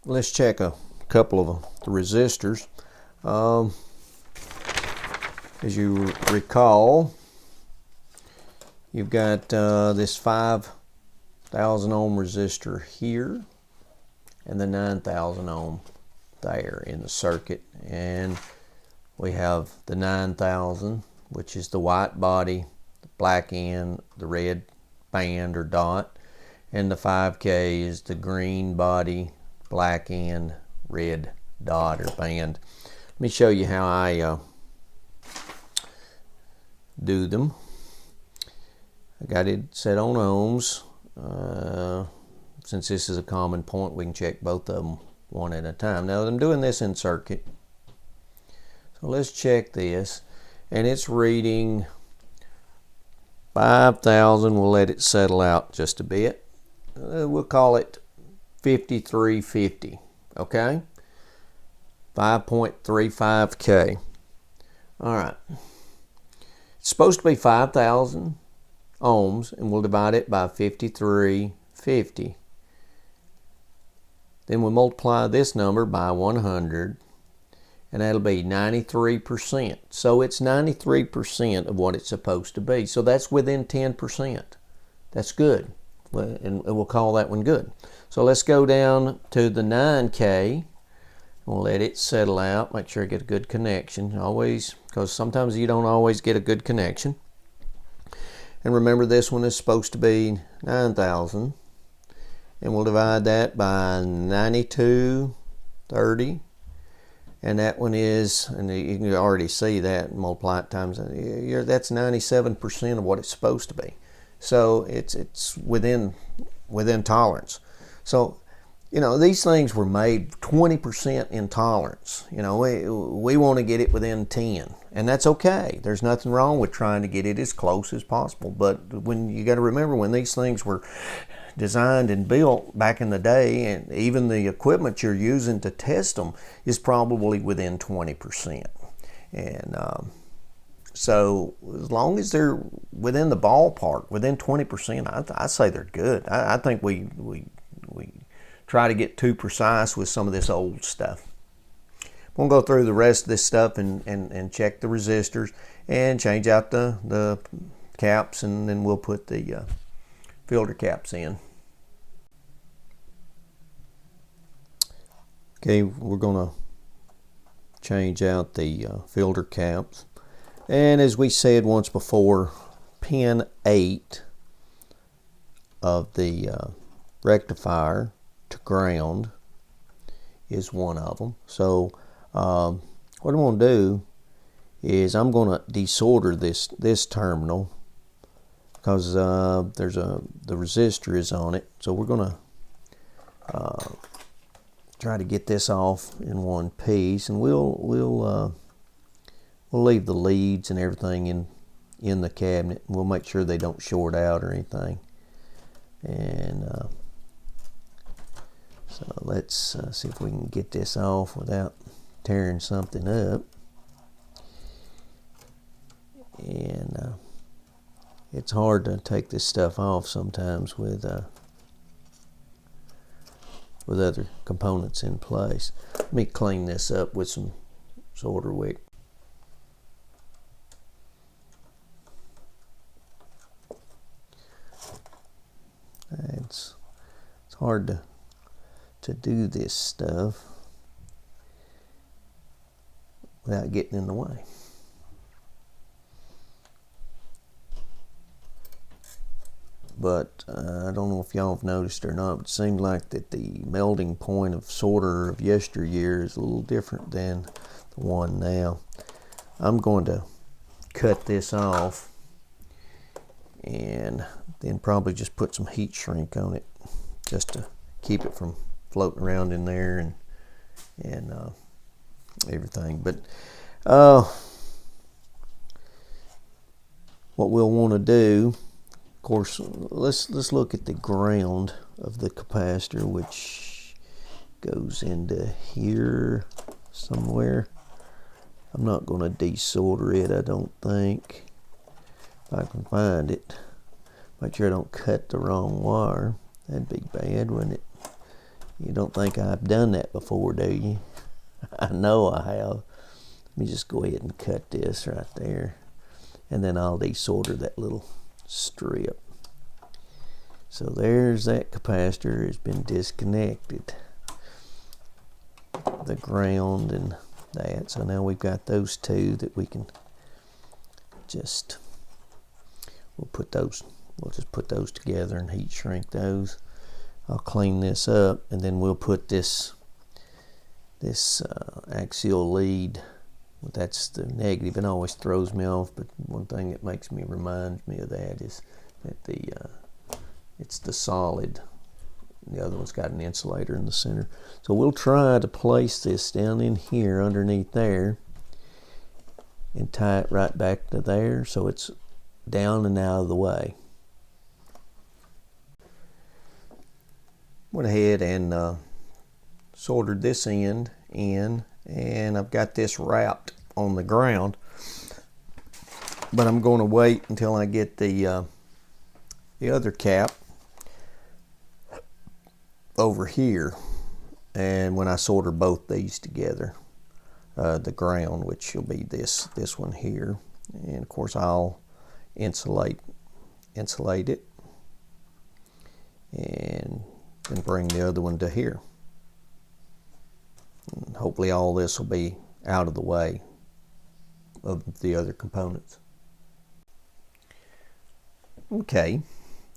let's check a couple of the resistors. As you recall, you've got this 5,000 ohm resistor here and the 9,000 ohm there in the circuit, and we have the 9,000, which is the white body, the black end, the red band or dot, and the 5K is the green body, black end, red dot or band. Let me show you how I do them. I got it set on ohms. Since this is a common point, we can check both of them one at a time. Now I'm doing this in circuit, so let's check this, and it's reading 5,000. We'll let it settle out just a bit. We'll call it 5350. Okay, 5.35K. All right. It's supposed to be 5,000 ohms, and we'll divide it by 5350. Then we'll multiply this number by 100, and that'll be 93%. So it's 93% of what it's supposed to be. So that's within 10%. That's good, and we'll call that one good. So let's go down to the 9K. We'll let it settle out, make sure I get a good connection. Always, because sometimes you don't always get a good connection. And remember, this one is supposed to be 9,000. And we'll divide that by 9230. And that one is, and you can already see that, multiply it times, that's 97% of what it's supposed to be. So it's within tolerance. So, you know, these things were made 20% in tolerance. You know, we want to get it within 10, and that's okay. There's nothing wrong with trying to get it as close as possible. But when you got to remember, when these things were designed and built back in the day, and even the equipment you're using to test them is probably within 20%. And so as long as they're within the ballpark, within 20%, I say they're good. I think we try to get too precise with some of this old stuff. We'll go through the rest of this stuff and check the resistors and change out the caps, and then we'll put the filter caps in. Okay, we're going to change out the filter caps. And as we said once before, pin 8 of the rectifier to ground is one of them. So what I'm going to do is I'm going to desolder this terminal, because the resistor is on it. So we're going to try to get this off in one piece, and we'll leave the leads and everything in the cabinet. We'll make sure they don't short out or anything. And so let's see if we can get this off without tearing something up. And it's hard to take this stuff off sometimes with other components in place. Let me clean this up with some solder wick. It's hard to do this stuff without getting in the way. But I don't know if y'all have noticed or not, but it seems like that the melting point of solder of yesteryear is a little different than the one now. I'm going to cut this off and then probably just put some heat shrink on it just to keep it from floating around in there and everything. But what we'll want to do, of course, let's look at the ground of the capacitor, which goes into here somewhere. I'm not going to desolder it, I don't think. If I can find it. Make sure I don't cut the wrong wire. That'd be bad, wouldn't it? You don't think I've done that before, do you? I know I have. Let me just go ahead and cut this right there. And then I'll desolder that little strip. So there's that capacitor has been disconnected. The ground and that. So now we've got those two that we can just, we'll just put those together and heat shrink those. I'll clean this up, and then we'll put this axial lead. That's the negative. It always throws me off, but one thing that reminds me of that is that it's the solid. The other one's got an insulator in the center. So we'll try to place this down in here underneath there and tie it right back to there so it's down and out of the way. Went ahead and soldered this end in, and I've got this wrapped on the ground, but I'm going to wait until I get the other cap over here, and when I solder both these together, the ground, which will be this one here, and of course I'll insulate it and then bring the other one to here. And hopefully all this will be out of the way of the other components. Okay,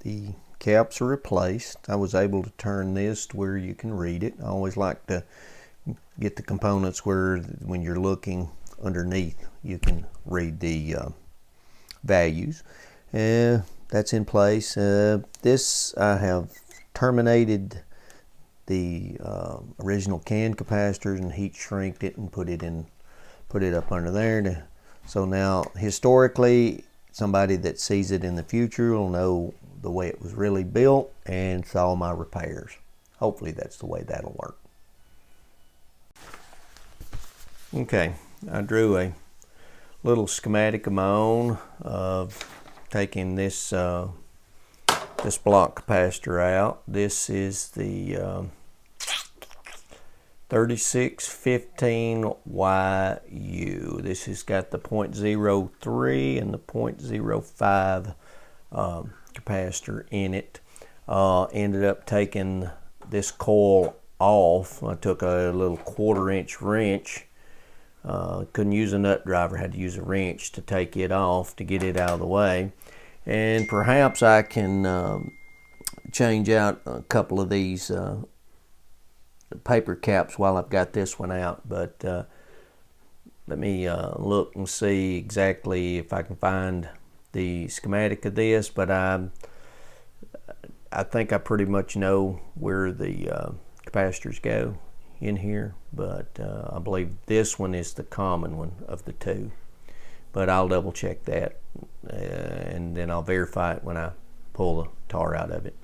the caps are replaced. I was able to turn this to where you can read it. I always like to get the components where when you're looking underneath you can read the values. That's in place. This I have terminated the original can capacitors and heat shrinked it and put it up under there. So now historically somebody that sees it in the future will know the way it was really built and saw my repairs. Hopefully that's the way that'll work. Okay, I drew a little schematic of my own of taking this this block capacitor out. This is the 3615YU. This has got the 0.03 and the 0.05 capacitor in it. Ended up taking this coil off. I took a little 1/4 inch wrench. Couldn't use a nut driver, had to use a wrench to take it off to get it out of the way. And perhaps I can change out a couple of these paper caps while I've got this one out, but let me look and see exactly if I can find the schematic of this. But I think I pretty much know where the capacitors go in here, but I believe this one is the common one of the two, but I'll double check that and then I'll verify it when I pull the tar out of it.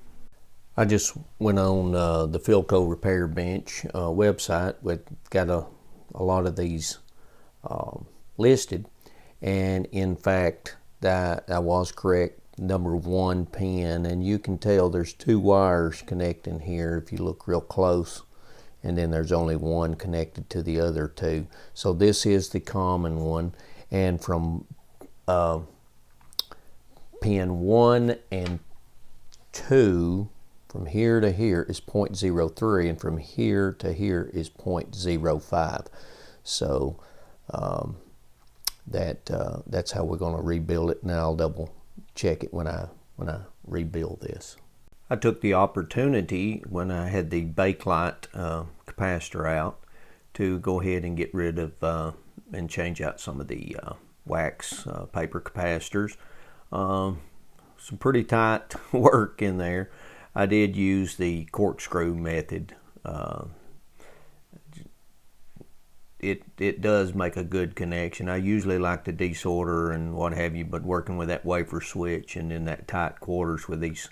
I just went on the Philco Repair Bench website. We've got a lot of these listed, and in fact that I was correct. Number 1 pin, and you can tell there's 2 wires connecting here if you look real close, and then there's only one connected to the other 2. So this is the common one, and from pin 1 and 2, from here to here is 0.03, and from here to here is 0.05. So that's how we're going to rebuild it. Now I'll double check it when I rebuild this. I took the opportunity when I had the bakelite capacitor out to go ahead and get rid of and change out some of the wax paper capacitors. Some pretty tight work in there. I did use the corkscrew method. It does make a good connection. I usually like to desolder and what have you, but working with that wafer switch and in that tight quarters with these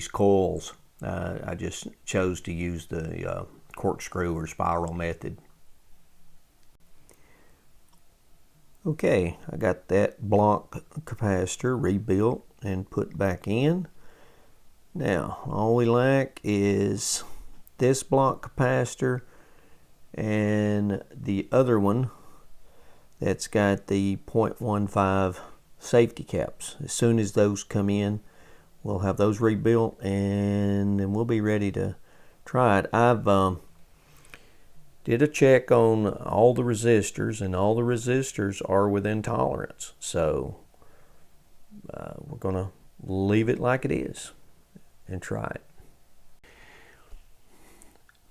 coils, I just chose to use the corkscrew or spiral method. Okay, I got that block capacitor rebuilt and put back in. Now all we lack is this block capacitor and the other one that's got the 0.15 safety caps. As soon as those come in, we'll have those rebuilt and then we'll be ready to try it. I've did a check on all the resistors, and all the resistors are within tolerance. So we're gonna leave it like it is and try it.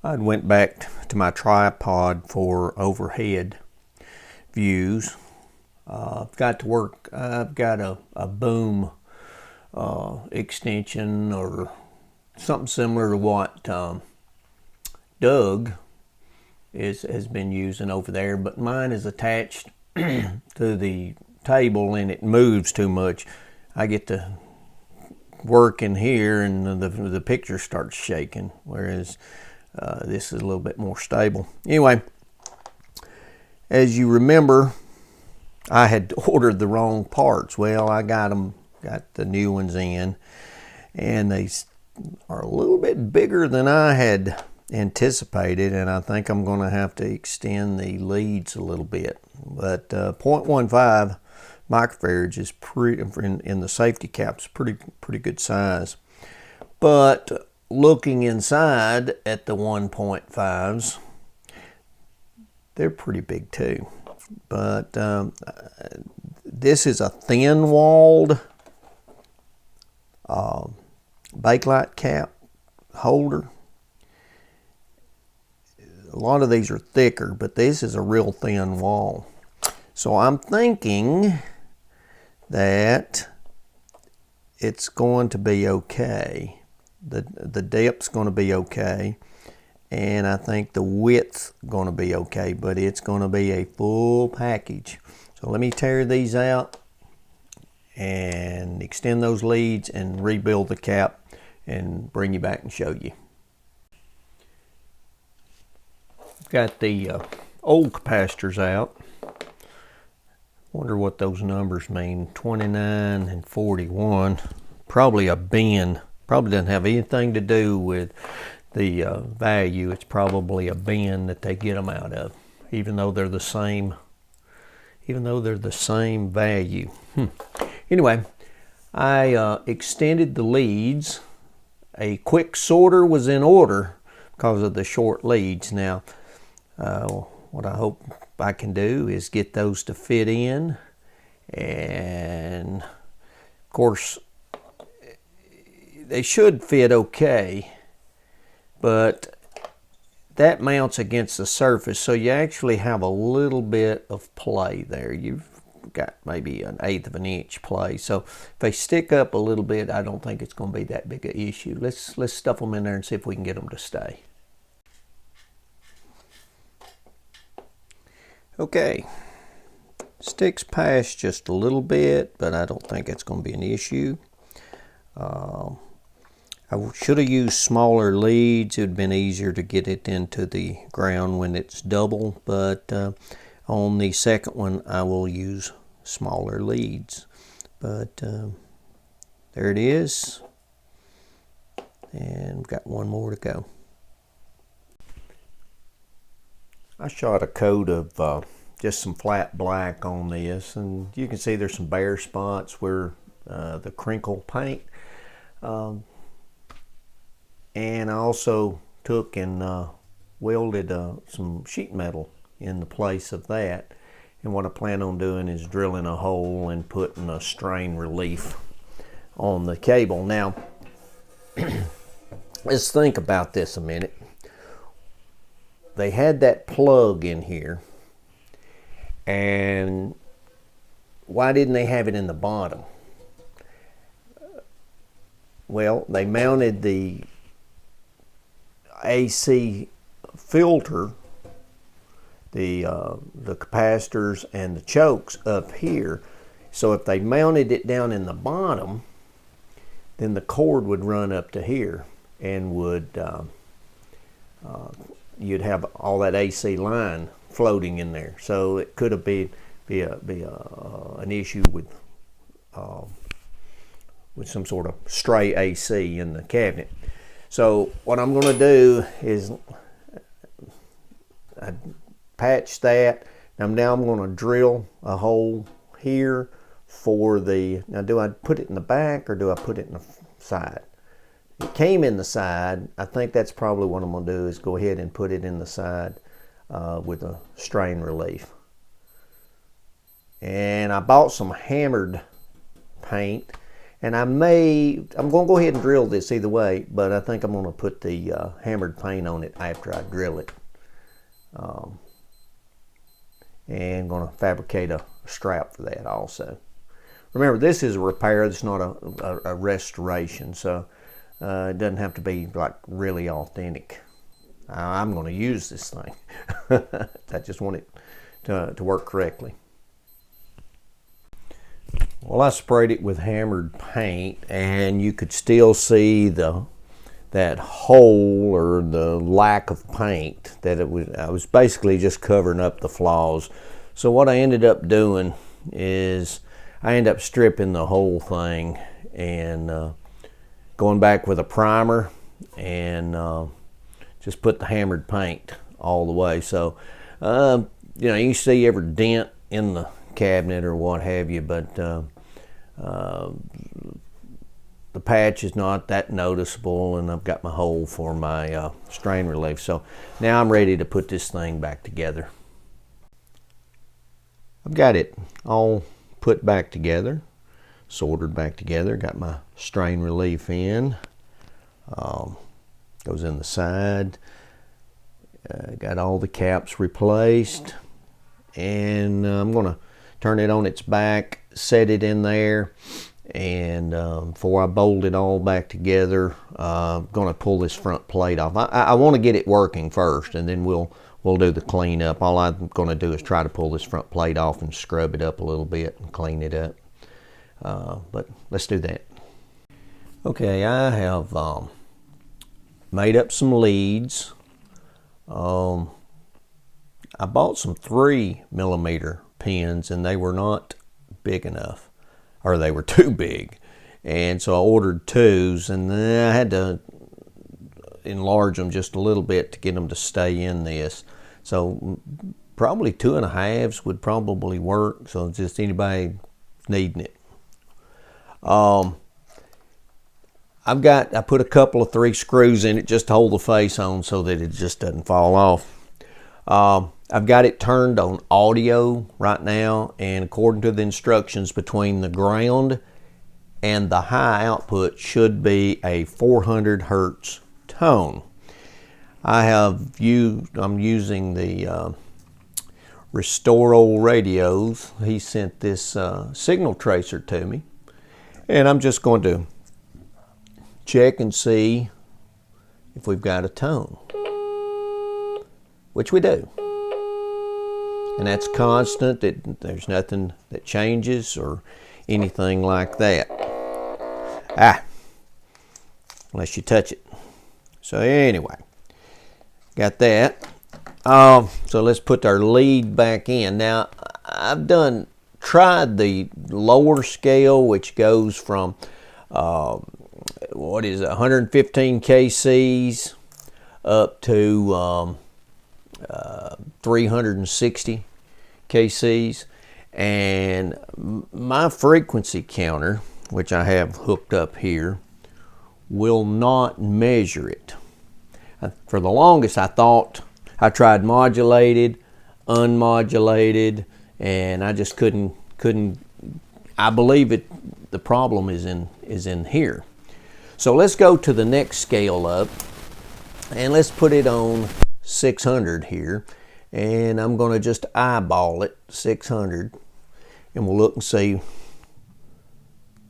I went back to my tripod for overhead views. I've got a boom extension or something similar to what Doug has been using over there, but mine is attached to the table and it moves too much. I get to work in here and the picture starts shaking, whereas this is a little bit more stable. Anyway, as you remember, I had ordered the wrong parts. Well, I got the new ones in, and they are a little bit bigger than I had anticipated, and I think I'm going to have to extend the leads a little bit. But 0.15 microfarads is pretty, in the safety caps, pretty good size. But looking inside at the 1.5s, they're pretty big too. But this is a thin-walled bakelite cap holder. A lot of these are thicker, but this is a real thin wall. So I'm thinking that it's going to be okay. The depth's going to be okay, and I think the width's going to be okay, but it's going to be a full package. So let me tear these out and extend those leads and rebuild the cap and bring you back and show you. I've got the old capacitors out. Wonder what those numbers mean. 29 and 41. Probably a bin. Probably doesn't have anything to do with the value. It's probably a bin that they get them out of, even though they're the same. Even though they're the same value. Anyway, I extended the leads. A quick sorter was in order because of the short leads. Now, what I hope I can do is get those to fit in, and of course they should fit okay, but that mounts against the surface, so you actually have a little bit of play there. You've got maybe 1/8 of an inch play, so if they stick up a little bit, I don't think it's going to be that big an issue. Let's stuff them in there and see if we can get them to stay. Okay, sticks past just a little bit, but I don't think it's going to be an issue. I should have used smaller leads. It would have been easier to get it into the ground when it's double, but on the second one I will use smaller leads. But there it is, and we've got one more to go. I shot a coat of just some flat black on this, and you can see there's some bare spots where the crinkle paint. And I also took and welded some sheet metal in the place of that. And what I plan on doing is drilling a hole and putting a strain relief on the cable. Now, let's think about this a minute. They had that plug in here, and why didn't they have it in the bottom? Well, they mounted the AC filter, the capacitors and the chokes up here. So if they mounted it down in the bottom, then the cord would run up to here and would you'd have all that AC line floating in there. So it could have been an issue with some sort of stray AC in the cabinet. So what I'm going to do is I patch that. Now I'm going to drill a hole here for the, now do I put it in the back or do I put it in the side? It came in the side. I think that's probably what I'm going to do is go ahead and put it in the side with a strain relief. And I bought some hammered paint, and I'm going to go ahead and drill this either way, but I think I'm going to put the hammered paint on it after I drill it. And going to fabricate a strap for that also. Remember, this is a repair, it's not a restoration, so it doesn't have to be like really authentic. I'm going to use this thing. I just want it to work correctly. Well, I sprayed it with hammered paint, and you could still see that hole or the lack of paint that I was basically just covering up the flaws. So what I ended up doing is I ended up stripping the whole thing and going back with a primer and just put the hammered paint all the way. So you know, you can see every dent in the cabinet or what have you, but the patch is not that noticeable, and I've got my hole for my strain relief. So now I'm ready to put this thing back together. I've got it all put back together, soldered back together, got my strain relief in, goes in the side, got all the caps replaced, and I'm going to turn it on its back, set it in there, and before I bolt it all back together, I'm going to pull this front plate off. I want to get it working first, and then we'll do the cleanup. All I'm going to do is try to pull this front plate off and scrub it up a little bit and clean it up. But let's do that. Okay, I have made up some leads. I bought some 3mm pins, and they were not big enough, or they were too big, and so I ordered 2s, and then I had to enlarge them just a little bit to get them to stay in this. So probably 2.5s would probably work, so just anybody needing it. I put a couple of 3 screws in it just to hold the face on so that it just doesn't fall off. I've got it turned on audio right now, and according to the instructions, between the ground and the high output should be a 400 hertz tone. I'm using the Restore radios. He sent this signal tracer to me, and I'm just going to check and see if we've got a tone, which we do. And that's constant. There's nothing that changes or anything like that. Unless you touch it. So anyway, got that. So let's put our lead back in. Now, I've tried the lower scale, which goes from 115 kcs up to 360 kcs, and my frequency counter, which I have hooked up here, will not measure it. For the longest, I tried modulated, unmodulated, and I just couldn't. I believe the problem is in here. So let's go to the next scale up, and let's put it on 600 here, and I'm going to just eyeball it 600, and we'll look and see.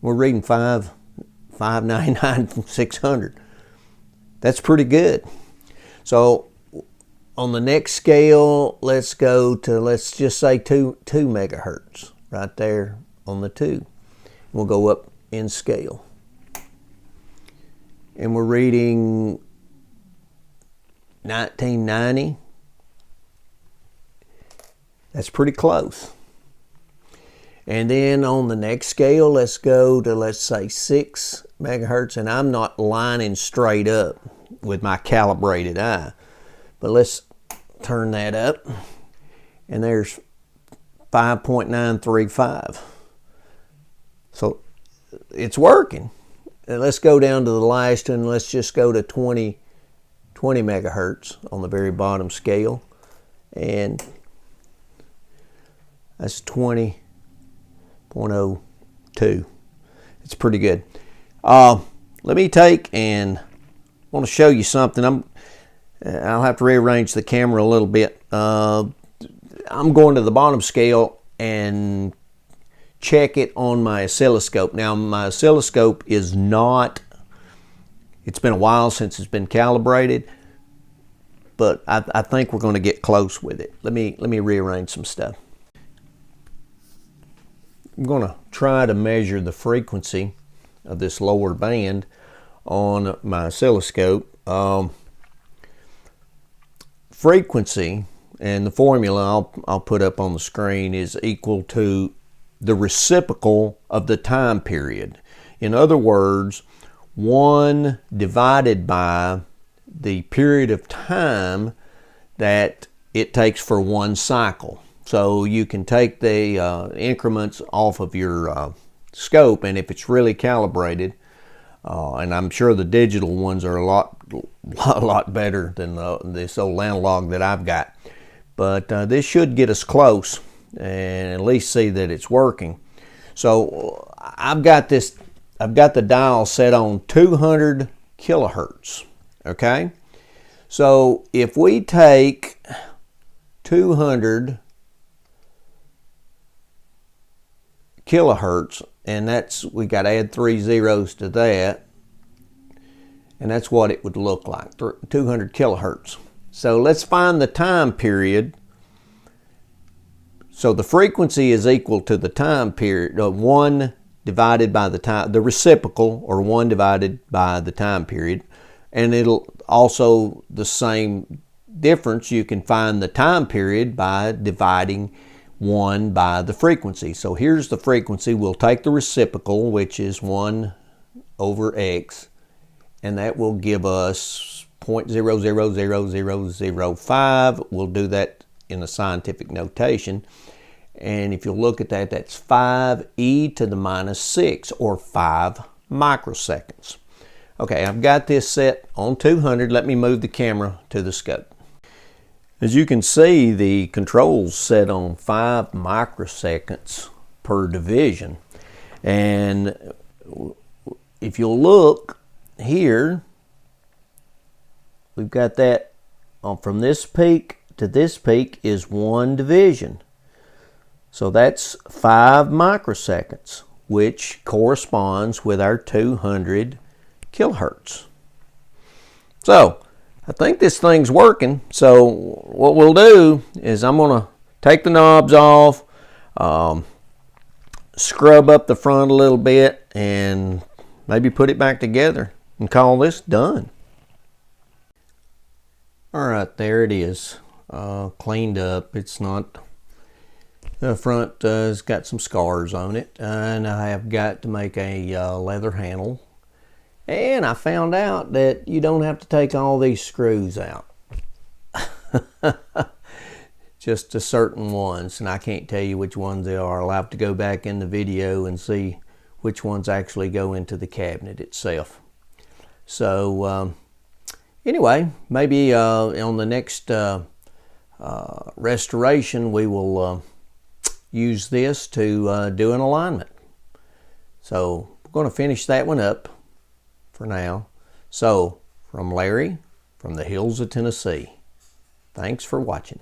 We're reading 599 from 600. That's pretty good. So on the next scale, let's go to, let's just say 2 megahertz right there on the 2. We'll go up in scale, and we're reading 1990. That's pretty close. And then on the next scale, let's go to, let's say, 6 megahertz. And I'm not lining straight up with my calibrated eye. But let's turn that up. And there's 5.935. So it's working. And let's go down to the last one. Let's just go to 20 megahertz on the very bottom scale. And that's 20.02. It's pretty good. Let me take and want to show you something. I'll have to rearrange the camera a little bit. I'm going to the bottom scale and check it on my oscilloscope. Now my oscilloscope is not, it's been a while since it's been calibrated, but I think we're going to get close with it. Let me rearrange some stuff. I'm going to try to measure the frequency of this lower band on my oscilloscope. Frequency, and the formula I'll put up on the screen, is equal to the reciprocal of the time period. In other words, 1 divided by the period of time that it takes for one cycle. So you can take the increments off of your scope, and if it's really calibrated, and I'm sure the digital ones are a lot better than this old analog that I've got, but this should get us close and at least see that it's working. So I've got the dial set on 200 kilohertz. Okay, so if we take 200 kilohertz, and that's, we got to add 3 zeros to that, and that's what it would look like, 200 kilohertz. So let's find the time period. So the frequency is equal to the time period, 1 divided by the time, the reciprocal, or 1 divided by the time period. And it'll also, the same difference, you can find the time period by dividing 1 by the frequency. So here's the frequency. We'll take the reciprocal, which is 1 over x, and that will give us 0.000005. We'll do that in a scientific notation. And if you look at that, that's 5e to the minus 6, or 5 microseconds. Okay, I've got this set on 200. Let me move the camera to the scope. As you can see, the controls set on 5 microseconds per division. And if you'll look here, we've got that from this peak to this peak is 1 division. So that's 5 microseconds, which corresponds with our 200 kilohertz. So I think this thing's working. So what we'll do is I'm going to take the knobs off, scrub up the front a little bit, and maybe put it back together and call this done. All right, there it is, cleaned up. It's not, the front has got some scars on it, and I have got to make a leather handle. And I found out that you don't have to take all these screws out. Just the certain ones, and I can't tell you which ones they are. I'll have to go back in the video and see which ones actually go into the cabinet itself. So anyway, maybe on the next restoration we will use this to do an alignment. So we're going to finish that one up for now. So from Larry, from the hills of Tennessee, thanks for watching.